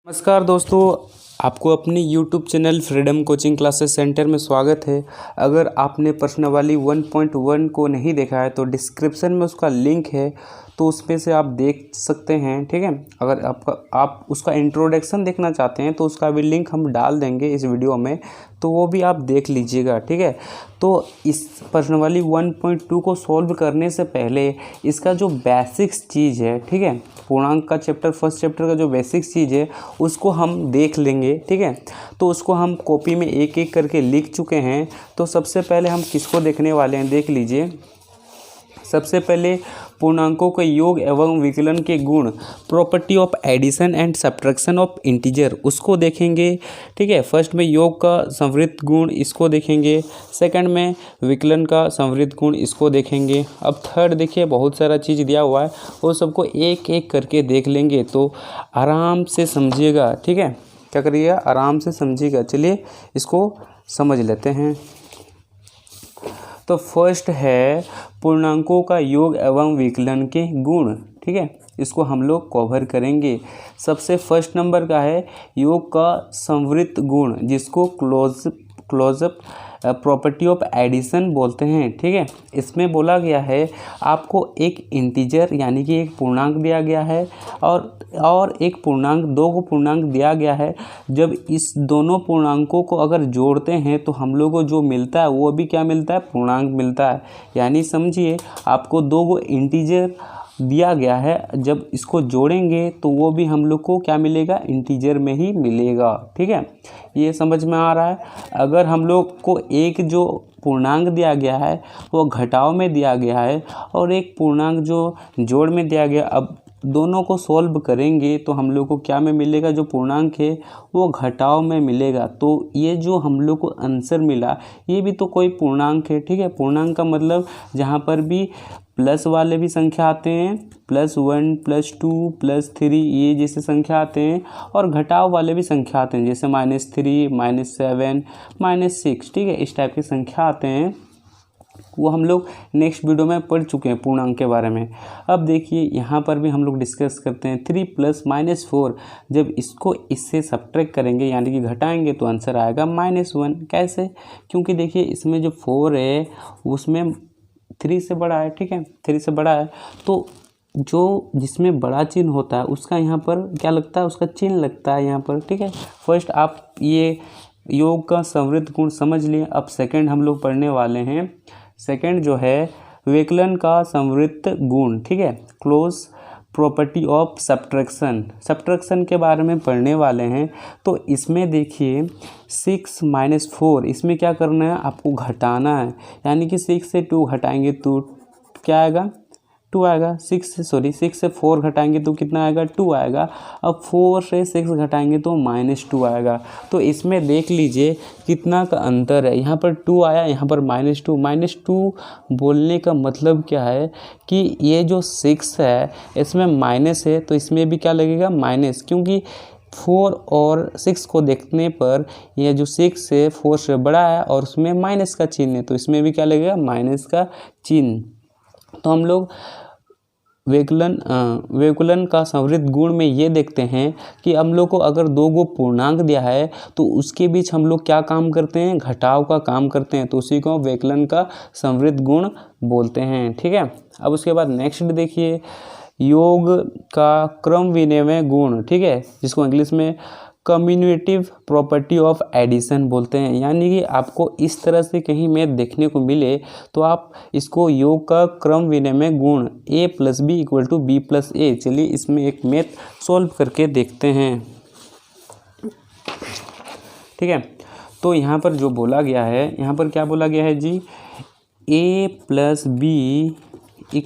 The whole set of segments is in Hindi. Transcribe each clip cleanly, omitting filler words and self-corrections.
नमस्कार दोस्तों, आपको अपने YouTube channel freedom coaching classes centre में स्वागत है। अगर आपने प्रश्नावली 1.1 को नहीं देखा है तो डिस्क्रिप्शन में उसका लिंक है, तो उसमें से आप देख सकते हैं। ठीक है, अगर आप उसका इंट्रोडक्शन देखना चाहते हैं तो उसका भी लिंक हम डाल देंगे इस वीडियो में, तो वो भी आप देख लीजिएगा। ठीक है, तो इस प्रश्नावली 1.2 को सॉल्व करने से पहले इसका जो बेसिक्स चीज़ है, ठीक है, पूर्णांक का फर्स्ट चैप्टर का जो बेसिक्स चीज़ है उसको हम देख लेंगे। ठीक है, तो उसको हम कॉपी में एक एक करके लिख चुके हैं। तो सबसे पहले हम किसको देखने वाले हैं, देख लीजिए। सबसे पहले पूर्णांकों के योग एवं विकलन के गुण, property of addition and subtraction of integer, उसको देखेंगे। ठीक है, फर्स्ट में योग का संवृत्त गुण, इसको देखेंगे। सेकंड में विकलन का संवृत्त गुण, इसको देखेंगे। अब थर्ड देखिए, बहुत सारा चीज़ दिया हुआ है, वो सबको एक एक करके देख लेंगे, तो आराम से समझिएगा। ठीक है, क्या करिएगा, आराम से समझिएगा। चलिए इसको समझ लेते हैं। तो फर्स्ट है पूर्णांकों का योग एवं विकलन के गुण। ठीक है, इसको हम लोग कवर करेंगे। सबसे फर्स्ट नंबर का है योग का संवृत्त गुण, जिसको क्लोजअप प्रॉपर्टी ऑफ एडिशन बोलते हैं। ठीक है, इसमें बोला गया है आपको एक इंटीजर यानी कि एक पूर्णांक दिया गया है और एक पूर्णांक, दो को पूर्णांक दिया गया है। जब इस दोनों पूर्णांकों को अगर जोड़ते हैं तो हम लोग को जो मिलता है वो भी क्या मिलता है, पूर्णांक मिलता है। यानी समझिए, आपको दो को इंटीजर दिया गया है, जब इसको जोड़ेंगे तो वो भी हम लोग को क्या मिलेगा, इंटीजर में ही मिलेगा। ठीक है, ये समझ में आ रहा है। अगर हम लोग को एक जो पूर्णांक दिया गया है वो घटाव में दिया गया है और एक पूर्णांक जो जोड़ में दिया गया, अब दोनों को सॉल्व करेंगे तो हम लोग को क्या में मिलेगा, जो पूर्णांक है वो घटाव में मिलेगा। तो ये जो हम लोग को आंसर मिला, ये भी तो कोई पूर्णांक है। ठीक है, पूर्णांक का मतलब जहाँ पर भी प्लस वाले भी संख्या आते हैं, +1 +2 +3, ये जैसे संख्या आते हैं, और घटाव वाले भी संख्या आते हैं, जैसे -3 -7 -6। ठीक है, इस टाइप की संख्या आते हैं, वो हम लोग नेक्स्ट वीडियो में पढ़ चुके हैं पूर्णांक के बारे में। अब देखिए यहाँ पर भी हम लोग डिस्कस करते हैं। 3 + -4, जब इसको इससे सब्ट्रैक्ट करेंगे यानी कि घटाएंगे तो आंसर आएगा -1। कैसे, क्योंकि देखिए इसमें जो 4 है उसमें 3 से बड़ा है। ठीक है, 3 से बड़ा है, तो जो जिसमें बड़ा चिन्ह होता है उसका यहाँ पर क्या लगता है, उसका चिन्ह लगता है यहाँ पर। ठीक है, फर्स्ट आप ये योग का संवृत्त गुण समझ लिए। अब सेकंड हम लोग पढ़ने वाले हैं। सेकंड जो है विकलन का संवृत्त गुण। ठीक है, क्लोज प्रॉपर्टी ऑफ सब्ट्रैक्शन के बारे में पढ़ने वाले हैं। तो इसमें देखिए 6 - 4, इसमें क्या करना है, आपको घटाना है। यानी कि 6 से 2 घटाएंगे तो क्या आएगा, 2 आएगा। 6 से 4 घटाएंगे तो कितना आएगा, 2 आएगा। अब 4 से 6 घटाएंगे तो -2 आएगा। तो इसमें देख लीजिए कितना का अंतर है, यहाँ पर 2 आया, यहाँ पर -2। -2 बोलने का मतलब क्या है कि ये जो 6 है इसमें माइनस है, तो इसमें भी क्या लगेगा, माइनस, क्योंकि 4 और 6 को देखने पर यह जो 6 है 4 से बड़ा है और उसमें माइनस का चिन्ह है, तो इसमें भी क्या लगेगा, माइनस का चिन्ह। तो हम लोग विकलन का संवृत्त गुण में ये देखते हैं कि हम लोग को अगर दो गो पूर्णांक दिया है तो उसके बीच हम लोग क्या काम करते हैं, घटाव का काम करते हैं, तो उसी को विकलन का संवृत्त गुण बोलते हैं। ठीक है, अब उसके बाद नेक्स्ट देखिए योग का क्रम विनिमय गुण। ठीक है, जिसको इंग्लिश में कम्युनिटिव प्रॉपर्टी ऑफ एडिशन बोलते हैं। यानी कि आपको इस तरह से कहीं मैथ देखने को मिले तो आप इसको योग का क्रम विनिमय गुण a + b = b + a, चलिए इसमें एक मैथ सॉल्व करके देखते हैं। ठीक है, तो यहाँ पर जो बोला गया है, यहाँ पर क्या बोला गया है जी, a + b =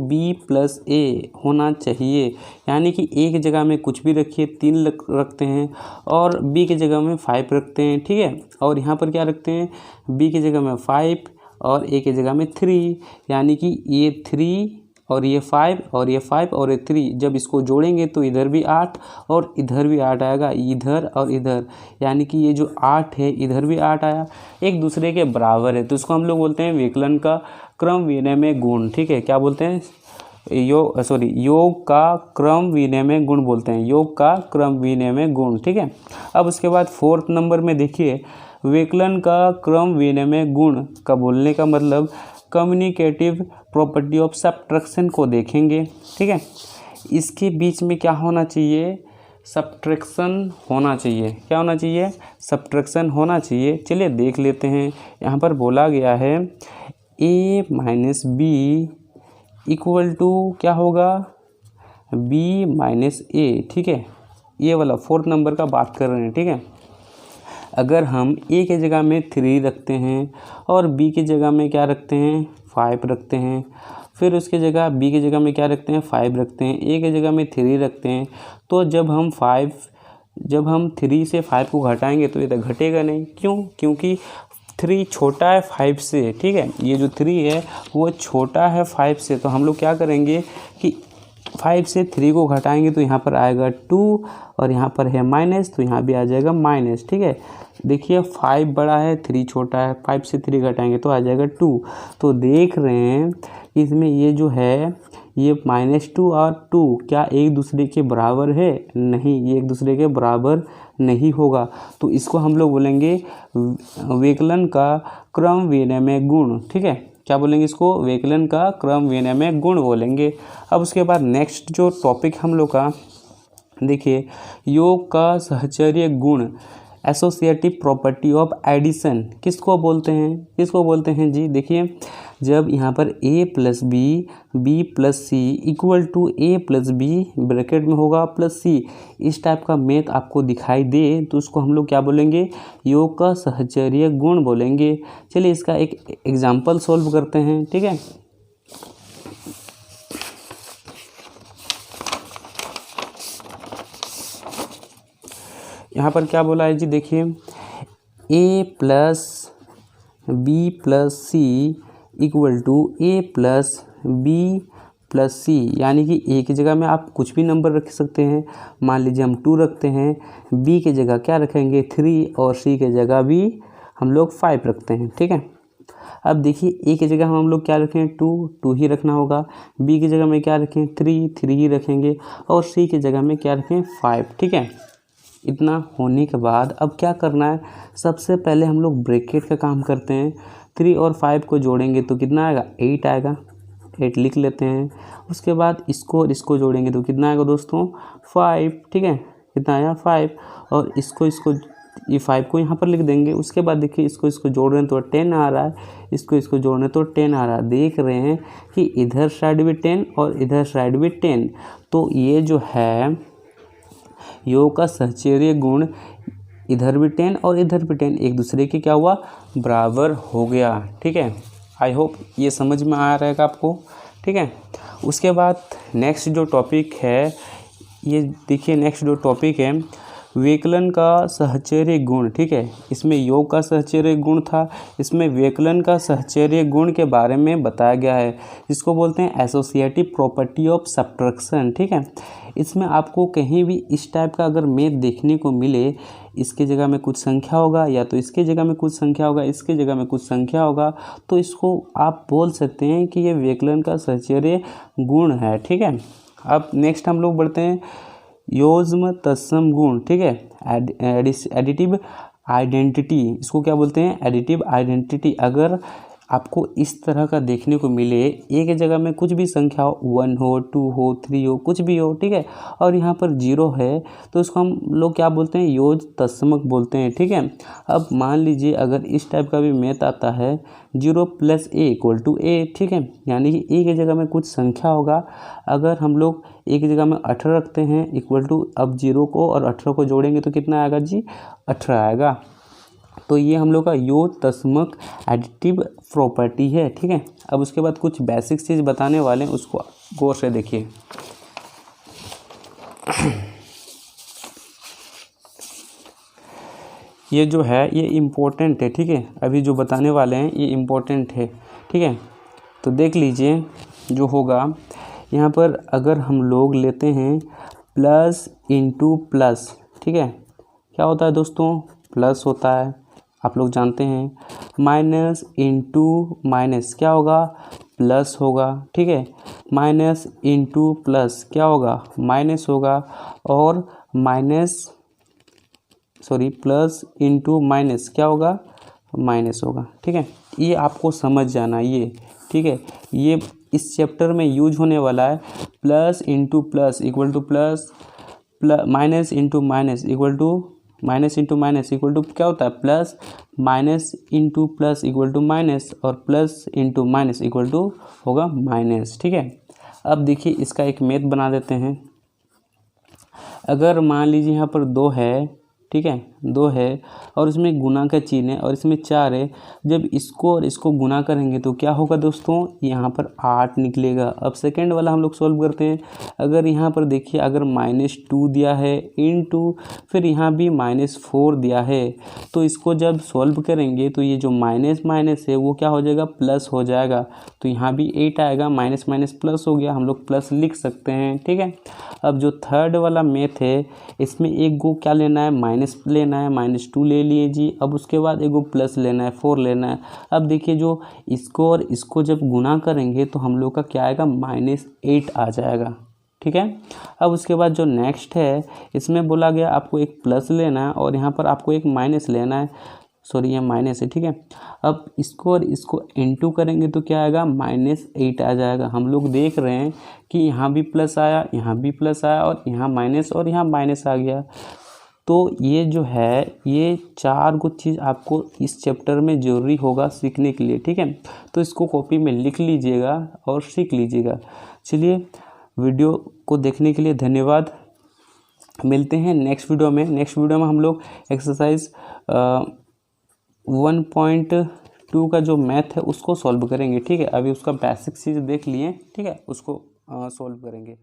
b + a होना चाहिए। यानी कि a की जगह में कुछ भी रखिए, 3 रखते हैं, और b की जगह में 5 रखते हैं। ठीक है, और यहाँ पर क्या रखते हैं, b की जगह में 5 और a की जगह में 3, यानी कि ये 3 और ये 5 और ये 5 और ये 3, जब इसको जोड़ेंगे तो इधर भी 8 और इधर भी 8 आएगा, इधर और इधर, यानी कि ये जो 8 है इधर भी 8 आया, एक दूसरे के बराबर है, तो इसको हम लोग बोलते हैं विकलन का क्रम विनिमय गुण। ठीक है, क्या बोलते हैं, योग का क्रम विनिमय गुण बोलते हैं, योग का क्रम विनिमय गुण। ठीक है, अब उसके बाद 4th नंबर में देखिए विकलन का क्रम विनिमय गुण का बोलने का मतलब कम्युनिकेटिव प्रॉपर्टी ऑफ सब्ट्रैक्शन को देखेंगे। ठीक है, इसके बीच में क्या होना चाहिए, सब्ट्रैक्शन होना चाहिए। क्या होना चाहिए, सब्ट्रैक्शन होना चाहिए। चलिए देख लेते हैं, यहाँ पर बोला गया है a minus b equal to क्या होगा, b माइनस ए। ठीक है, ये वाला 4th नंबर का बात कर रहे हैं। ठीक है, अगर हम a के जगह में 3 रखते हैं और b की जगह में क्या रखते हैं, 5 रखते हैं, फिर उसके जगह b की जगह में क्या रखते हैं, 5 रखते हैं, a की जगह में 3 रखते हैं, तो जब हम 3 से 5 को घटाएंगे तो ये तो घटेगा नहीं। क्यों, क्योंकि 3 छोटा है 5 से। ठीक है, ये जो 3 है वो छोटा है 5 से, तो हम लोग क्या करेंगे कि 5 से 3 को घटाएंगे तो यहाँ पर आएगा 2 और यहाँ पर है माइनस, तो यहाँ भी आ जाएगा माइनस। ठीक है, देखिए 5 बड़ा है 3 छोटा है, 5 से 3 घटाएंगे तो आ जाएगा 2। तो देख रहे हैं इसमें ये जो है ये -2 और 2 क्या एक दूसरे के बराबर है, नहीं, ये एक दूसरे के बराबर नहीं होगा। तो इसको हम लोग बोलेंगे विकलन का क्रम विनिमय गुण। ठीक है, क्या बोलेंगे इसको, विकलन का क्रम विनिमय गुण बोलेंगे। अब उसके बाद नेक्स्ट जो टॉपिक हम लोग का देखिए, योग का सहचर्य गुण एसोसिएटिव प्रॉपर्टी ऑफ एडिशन किसको बोलते हैं जी। देखिए, जब यहाँ पर a plus b, b plus C equal to a plus b bracket में होगा प्लस c, इस टाइप का मैथ आपको दिखाई दे तो उसको हम लोग क्या बोलेंगे, योग का सहचर्य गुण बोलेंगे। चलिए इसका एक एग्जाम्पल सॉल्व करते हैं। ठीक है, यहाँ पर क्या बोला है जी, देखिए a plus B plus C equal to a plus B plus C, यानी कि a की जगह में आप कुछ भी नंबर रख सकते हैं। मान लीजिए हम 2 रखते हैं, b की जगह क्या रखेंगे 3 और c की जगह भी हम लोग 5 रखते हैं। ठीक है, अब देखिए a की जगह हम लोग क्या रखें 2 ही रखना होगा, b की जगह में क्या रखें 3 ही रखेंगे और c की जगह में क्या रखें 5। ठीक है, इतना होने के बाद अब क्या करना है, सबसे पहले हम लोग ब्रैकेट का काम करते हैं। 3 और 5 को जोड़ेंगे तो कितना आएगा, 8 आएगा, 8 लिख लेते हैं। उसके बाद इसको और इसको जोड़ेंगे तो कितना आएगा दोस्तों, 5। ठीक है, कितना आया 5, और इसको ये 5 को यहाँ पर लिख देंगे। उसके बाद देखिए इसको जोड़ रहे हैं तो 10 आ रहा है, इसको जोड़ रहे हैं तो 10 आ रहा है। देख रहे हैं कि इधर साइड भी 10 और इधर साइड भी 10, तो ये जो है योग का सहचर्य गुण इधर भी 10 और इधर भी 10 एक दूसरे के क्या हुआ, बराबर हो गया। ठीक है, आई होप ये समझ में आ रहेगा आपको। ठीक है, उसके बाद नेक्स्ट जो टॉपिक है, ये देखिए नेक्स्ट जो टॉपिक है विकलन का सहचर्य गुण। ठीक है, इसमें योग का सहचर्य गुण था, इसमें विकलन का सहचर्य गुण के बारे में बताया गया है, इसको बोलते हैं एसोसिएटिव प्रॉपर्टी ऑफ सब्ट्रैक्शन। ठीक है, इसमें आपको कहीं भी इस टाइप का अगर मैथ देखने को मिले, इसके जगह में कुछ संख्या होगा या तो इसके जगह में कुछ संख्या होगा, इसके जगह में कुछ संख्या होगा, तो इसको आप बोल सकते हैं कि ये विकलन का सहचर्य गुण है। ठीक है, अब नेक्स्ट हम लोग बढ़ते हैं योज्म तत्सम गुण। ठीक है, एडिटिव आइडेंटिटी, इसको क्या बोलते हैं, एडिटिव आइडेंटिटी। अगर आपको इस तरह का देखने को मिले, ए की जगह में कुछ भी संख्या हो, 1 हो 2 हो 3 हो कुछ भी हो, ठीक है, और यहाँ पर 0 है, तो इसको हम लोग क्या बोलते हैं, योज तत्समक बोलते हैं। ठीक है, अब मान लीजिए अगर इस टाइप का भी मैथ आता है 0 + a = a। ठीक है, यानी कि ए की जगह में कुछ संख्या होगा, अगर हम लोग ए की जगह में 18 रखते हैं इक्वल टू, अब 0 को और 18 को जोड़ेंगे तो कितना आएगा जी, 18 आएगा। तो ये हम लोग का योज तत्समक एडिटिव प्रॉपर्टी है। ठीक है, अब उसके बाद कुछ बेसिक चीज़ बताने वाले हैं, उसको गौर से देखिए। ये जो है ये इम्पोर्टेंट है। ठीक है, अभी जो बताने वाले हैं ये इम्पोर्टेंट है। ठीक है, तो देख लीजिए जो होगा यहाँ पर, अगर हम लोग लेते हैं प्लस इंटू प्लस, ठीक है, क्या होता है दोस्तों, प्लस होता है, आप लोग जानते हैं। माइनस इंटू माइनस क्या होगा, प्लस होगा। ठीक है, माइनस इंटू प्लस क्या होगा, माइनस होगा, और प्लस इंटू माइनस क्या होगा, माइनस होगा। ठीक है, ये आपको समझ जाना ये। ठीक है, ये इस चैप्टर में यूज होने वाला है। Plus into plus equal to plus, minus into minus equal to क्या होता है, plus, minus into plus equal to minus, और plus into minus equal to होगा माइनस। ठीक है, अब देखिए इसका एक मेथ बना देते हैं। अगर मान लीजिए यहाँ पर 2 है, ठीक है, 2 है और इसमें गुना का चिन्ह है और इसमें 4 है, जब इसको और इसको गुना करेंगे तो क्या होगा दोस्तों, यहाँ पर 8 निकलेगा। अब सेकेंड वाला हम लोग सॉल्व करते हैं। अगर यहाँ पर देखिए, अगर -2 दिया है इंटू फिर यहाँ भी -4 दिया है, तो इसको जब सॉल्व करेंगे तो ये जो माइनस माइनस है वो क्या हो जाएगा, प्लस हो जाएगा। तो यहाँ भी 8 आएगा, माइनस माइनस प्लस हो गया, हम लोग प्लस लिख सकते हैं। ठीक है, अब जो थर्ड वाला मेथ है इसमें एक गो क्या लेना है, माइनस लेना है, -2 ले लिए जी। अब उसके बाद एक गो प्लस लेना है, 4 लेना है। अब देखिए जो इसको और इसको जब गुना करेंगे तो हम लोग का क्या आएगा, -8 आ जाएगा। ठीक है, अब उसके बाद जो नेक्स्ट है इसमें बोला गया आपको एक प्लस लेना है और यहाँ पर आपको एक माइनस लेना है, सॉरी ये माइनस है। ठीक है, अब इसको और इसको इनटू करेंगे तो क्या आएगा, -8 आ जाएगा। हम लोग देख रहे हैं कि यहाँ भी प्लस आया, यहाँ भी प्लस आया, और यहाँ माइनस और यहाँ माइनस आ गया। तो ये जो है ये 4 कुछ चीज़ आपको इस चैप्टर में ज़रूरी होगा सीखने के लिए। ठीक है, तो इसको कॉपी में लिख लीजिएगा और सीख लीजिएगा। चलिए, वीडियो को देखने के लिए धन्यवाद। मिलते हैं नेक्स्ट वीडियो में। नेक्स्ट वीडियो में हम लोग एक्सरसाइज 1.2 का जो मैथ है उसको सॉल्व करेंगे। ठीक है, अभी उसका बेसिक चीज़ देख लिए। ठीक है, उसको सॉल्व करेंगे।